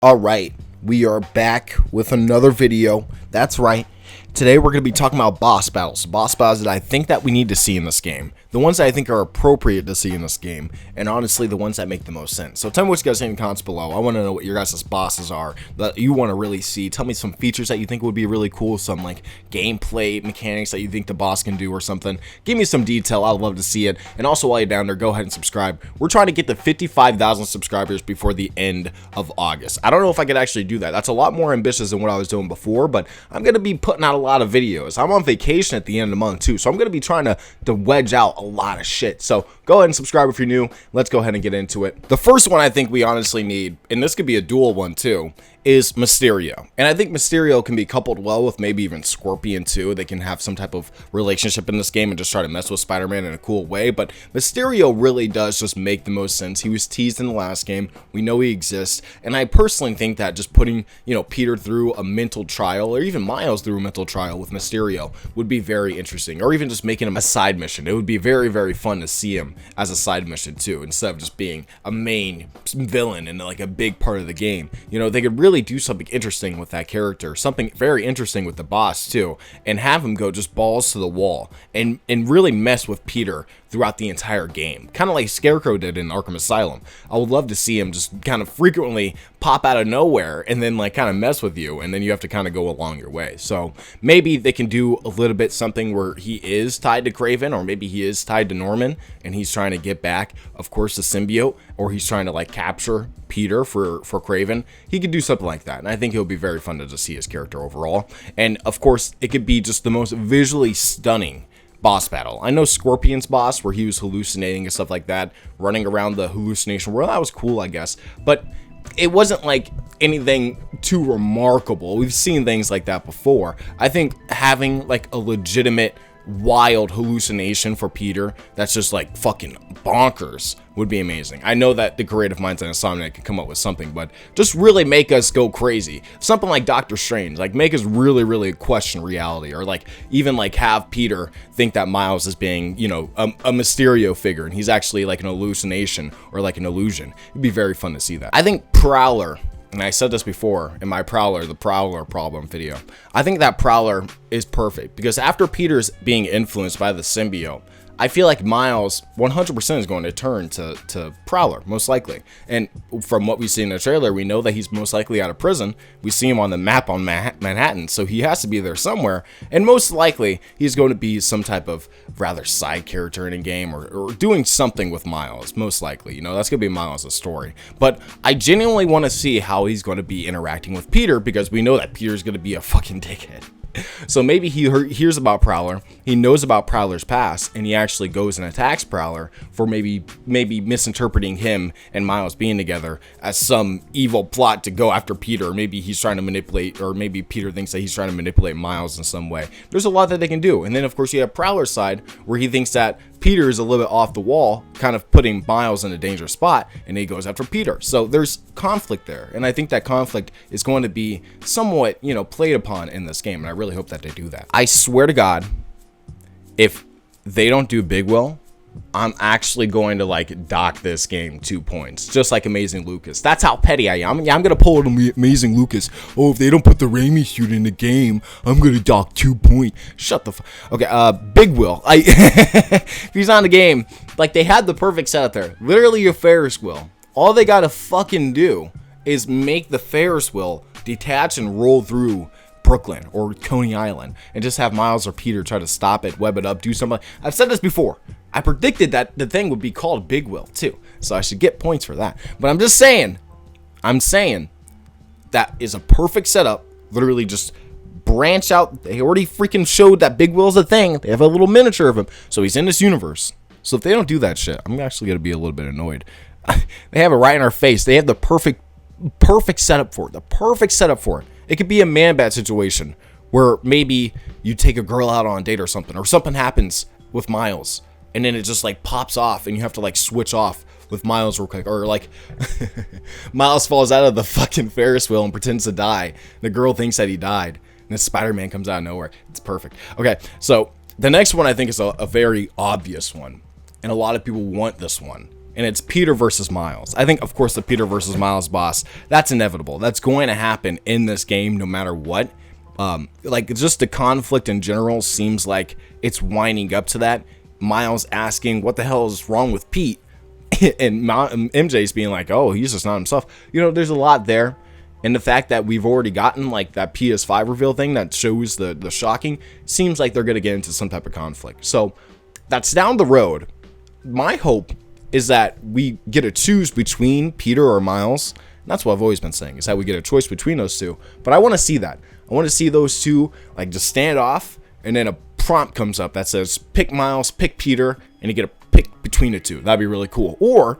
All right, we are back with another video. That's right. Today we're going to be talking about boss battles that I think that we need to see in this game, the ones that I think are appropriate to see in this game, and honestly the ones that make the most sense. So tell me what you guys think in the comments below. I want to know what your guys' bosses are that you want to really see. Tell me some features that you think would be really cool, some like gameplay mechanics that you think the boss can do or something. Give me some detail. I'd love to see it. And also while you're down there, go ahead and subscribe. We're trying to get to 55,000 subscribers before the end of August. I don't know if I could actually do that. That's a lot more ambitious than what I was doing before, but I'm going to be putting out a lot of videos. I'm on vacation at the end of the month too, so I'm going to be trying to wedge out a lot of shit. So go ahead and subscribe if you're new. Let's go ahead and get into it. The first one I think we honestly need, and this could be a dual one too, is Mysterio. And I think Mysterio can be coupled well with maybe even Scorpion too. They can have some type of relationship in this game and just try to mess with Spider-Man in a cool way. But Mysterio really does just make the most sense. He was teased in the last game. We know he exists. And I personally think that just putting, Peter through a mental trial, or even Miles through a mental trial with Mysterio would be very interesting. Or even just making him a side mission. It would be very, very fun to see him as a side mission too, instead of just being a main villain and like a big part of the game. They could really do something interesting with that character, something very interesting with the boss too, and have him go just balls to the wall and really mess with Peter throughout the entire game, kind of like Scarecrow did in Arkham Asylum. I would love to see him just kind of frequently pop out of nowhere and then like kind of mess with you, and then you have to kind of go along your way. So maybe they can do a little bit something where he is tied to Kraven, or maybe he is tied to Norman and he's trying to get back, of course, the symbiote, or he's trying to like capture Peter for Kraven. He could do something like that, and I think it'll be very fun to just see his character overall. And of course, it could be just the most visually stunning boss battle. I know Scorpion's boss, where he was hallucinating and stuff like that, running around the hallucination world. That was cool, I guess, but it wasn't like anything too remarkable. We've seen things like that before. I think having like a legitimate wild hallucination for Peter that's just like fucking bonkers would be amazing. I know that the creative minds at Insomniac can come up with something, but just really make us go crazy. Something like Doctor Strange, like make us really question reality, or like even like have Peter think that Miles is being, a Mysterio figure and he's actually like an hallucination or like an illusion. It'd be very fun to see that. I think Prowler, and I said this before in my the Prowler problem video, I think that Prowler is perfect because after Peter's being influenced by the symbiote, I feel like Miles 100% is going to turn to Prowler, most likely. And from what we see in the trailer, we know that he's most likely out of prison. We see him on the map on Manhattan, so he has to be there somewhere. And most likely, he's going to be some type of rather side character in a game, or doing something with Miles, most likely. that's going to be Miles' story. But I genuinely want to see how he's going to be interacting with Peter, because we know that Peter's going to be a fucking dickhead. So maybe he hears about Prowler, he knows about Prowler's past, and he actually goes and attacks Prowler for maybe misinterpreting him and Miles being together as some evil plot to go after Peter. Or maybe he's trying to manipulate, or maybe Peter thinks that he's trying to manipulate Miles in some way. There's a lot that they can do. And then of course you have Prowler's side, where he thinks that Peter is a little bit off the wall, kind of putting Miles in a dangerous spot, and he goes after Peter. So there's conflict there, and I think that conflict is going to be somewhat, played upon in this game, and I really hope that they do that. I swear to God, if they don't do Big Will, I'm actually going to like dock this game 2 points, just like Amazing Lucas. That's how petty I am. Yeah, I'm gonna pull an Amazing Lucas. Oh, if they don't put the Raimi suit in the game, I'm gonna dock 2 points. Shut the okay. Big Will. If he's on the game, like they had the perfect setup there. Literally a Ferris wheel. All they gotta fucking do is make the Ferris wheel detach and roll through Brooklyn or Coney Island, and just have Miles or Peter try to stop it, web it up, do something. I've said this before. I predicted that the thing would be called Big Will too, so I should get points for that. But I'm saying that is a perfect setup. Literally just branch out. They already freaking showed that Big Will's a thing. They have a little miniature of him, so he's in this universe. So if they don't do that shit, I'm actually gonna be a little bit annoyed. They have it right in our face. They have the perfect setup for it. The perfect setup for it. It could be a Man-Bat situation where maybe you take a girl out on a date or something happens with Miles, and then it just like pops off and you have to like switch off with Miles real quick, or like Miles falls out of the fucking Ferris wheel and pretends to die. The girl thinks that he died, and then Spider-Man comes out of nowhere. It's perfect. Okay, so the next one I think is a very obvious one, and a lot of people want this one. and it's Peter versus Miles. I think, of course, the Peter versus Miles boss, that's inevitable. That's going to happen in this game no matter what. Like, just the conflict in general seems like it's winding up to that. Miles asking, what the hell is wrong with Pete? And MJ's being like, oh, he's just not himself. You know, there's a lot there. And the fact that we've already gotten, like, that PS5 reveal thing that shows the shocking, seems like they're going to get into some type of conflict. So, that's down the road. My hope is that we get to choose between Peter or Miles. And that's what I've always been saying, is that we get a choice between those two. But I want to see that. I want to see those two, like, just stand off, and then a prompt comes up that says, pick Miles, pick Peter, and you get a pick between the two. That'd be really cool. Or,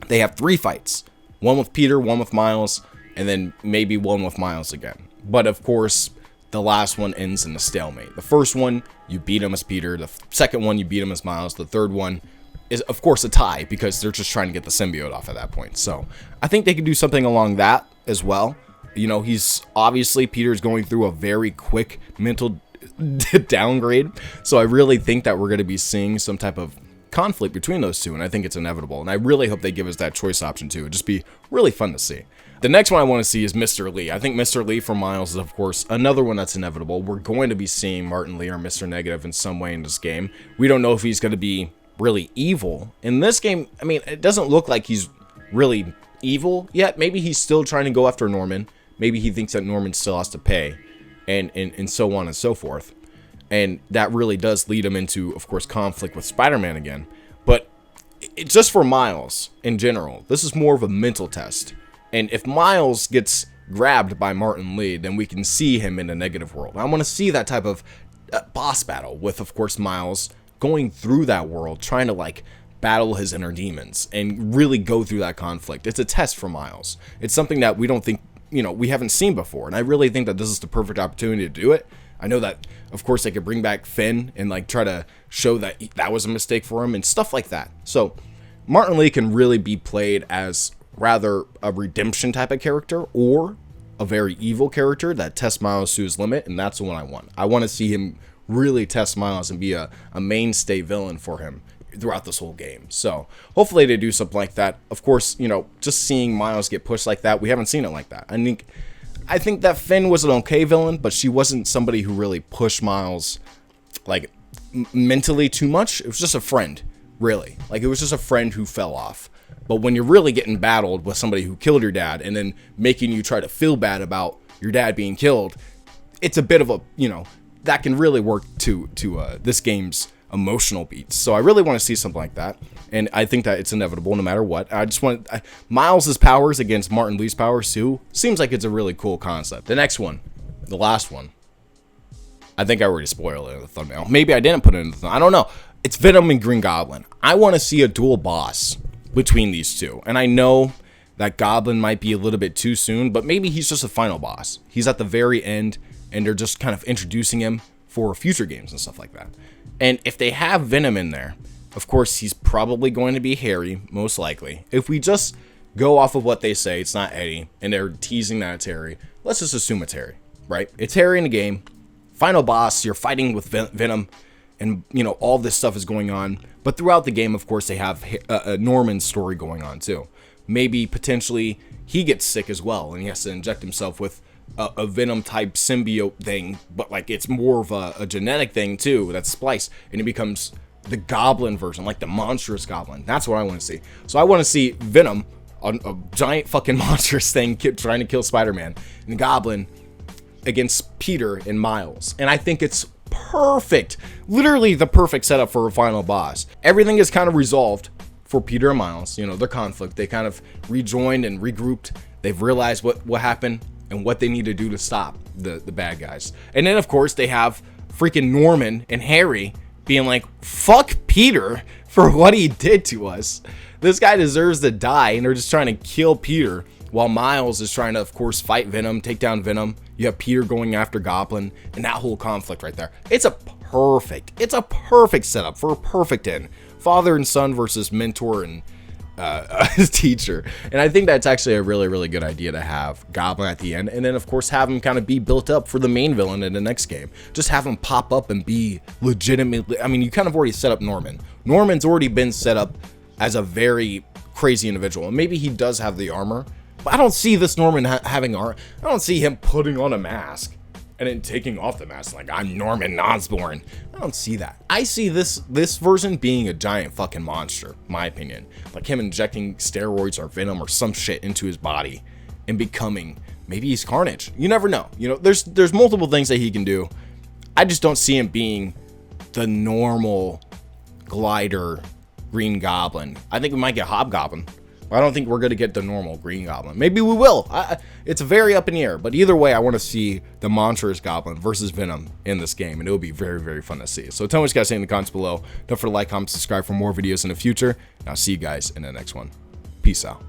they have 3 fights. One with Peter, one with Miles, and then maybe one with Miles again. But, of course, the last one ends in a stalemate. The first one, you beat him as Peter. The second one, you beat him as Miles. The third one is, of course, a tie, because they're just trying to get the symbiote off at that point. So, I think they could do something along that as well. You know, Peter's going through a very quick mental downgrade. So I really think that we're going to be seeing some type of conflict between those two. And I think it's inevitable. And I really hope they give us that choice option too. It'd just be really fun to see. The next one I want to see is Mr. Lee. I think Mr. Lee from Miles is, of course, another one that's inevitable. We're going to be seeing Martin Lee or Mr. Negative in some way in this game. We don't know if he's going to be really evil. In this game, I mean, it doesn't look like he's really evil yet. Maybe he's still trying to go after Norman. Maybe he thinks that Norman still has to pay, and so on and so forth. And that really does lead him into, of course, conflict with Spider-Man again. But it's just for Miles in general. This is more of a mental test. And if Miles gets grabbed by Martin Lee, then we can see him in a negative world. I want to see that type of boss battle with, of course, Miles going through that world, trying to, like, battle his inner demons and really go through that conflict. It's a test for Miles. It's something that we don't think, you know, we haven't seen before. And I really think that this is the perfect opportunity to do it. I know that, of course, they could bring back Finn and, like, try to show that that was a mistake for him and stuff like that. So Martin Lee can really be played as rather a redemption type of character or a very evil character that tests Miles to his limit, and that's the one I want. I want to see him really test Miles and be a mainstay villain for him throughout this whole game. So hopefully they do something like that. Of course, you know, just seeing Miles get pushed like that, we haven't seen it like that. I think that Finn was an okay villain, but she wasn't somebody who really pushed Miles, like, mentally too much. It was just a friend, really. Like, it was just a friend who fell off. But when you're really getting battled with somebody who killed your dad and then making you try to feel bad about your dad being killed, it's a bit of a, you know, that can really work to this game's emotional beats. So I really want to see something like that. And I think that it's inevitable no matter what. I just want Miles' powers against Martin Lee's powers too. Seems like it's a really cool concept. The next one, the last one, I think I already spoiled it in the thumbnail. Maybe I didn't put it in the thumbnail. I don't know. It's Venom and Green Goblin. I want to see a dual boss between these two. And I know that Goblin might be a little bit too soon, but maybe he's just a final boss. He's at the very end, and they're just kind of introducing him for future games and stuff like that. And if they have Venom in there, of course, he's probably going to be Harry, most likely. If we just go off of what they say, it's not Eddie, and they're teasing that it's Harry, let's just assume it's Harry, right? It's Harry in the game. Final boss, you're fighting with Venom, and, you know, all this stuff is going on. But throughout the game, of course, they have Norman's story going on, too. Maybe, potentially, he gets sick as well, and he has to inject himself with a Venom-type symbiote thing, but, like, it's more of a genetic thing, too, that's spliced, and it becomes the Goblin version, like the monstrous Goblin. That's what I want to see. So I want to see Venom, a giant fucking monstrous thing, trying to kill Spider-Man, and Goblin against Peter and Miles. And I think it's perfect. Literally the perfect setup for a final boss. Everything is kind of resolved for Peter and Miles. You know, their conflict. They kind of rejoined and regrouped. They've realized what happened and what they need to do to stop the bad guys. And then, of course, they have freaking Norman and Harry being like, fuck Peter for what he did to us. This guy deserves to die, and they're just trying to kill Peter while Miles is trying to, of course, fight Venom, take down Venom. You have Peter going after Goblin, and that whole conflict right there. It's a perfect setup for a perfect end. Father and son versus mentor and his teacher. And I think that's actually a really, really good idea to have Goblin at the end. And then, of course, have him kind of be built up for the main villain in the next game. Just have him pop up and be legitimately... I mean, you kind of already set up Norman. Norman's already been set up as a very crazy individual. And maybe he does have the armor, but I don't see this Norman having armor. I don't see him putting on a mask and then taking off the mask like, I'm Norman Osborn. I don't see that. I see this version being a giant fucking monster, my opinion. Like him injecting steroids or Venom or some shit into his body and becoming, maybe he's Carnage. You never know. You know, there's multiple things that he can do. I just don't see him being the normal glider Green Goblin. I think we might get Hobgoblin. I don't think we're going to get the normal Green Goblin. Maybe we will. It's very up in the air. But either way, I want to see the monstrous Goblin versus Venom in this game. And it will be very, very fun to see. So tell me what you guys say in the comments below. Don't forget to like, comment, subscribe for more videos in the future. And I'll see you guys in the next one. Peace out.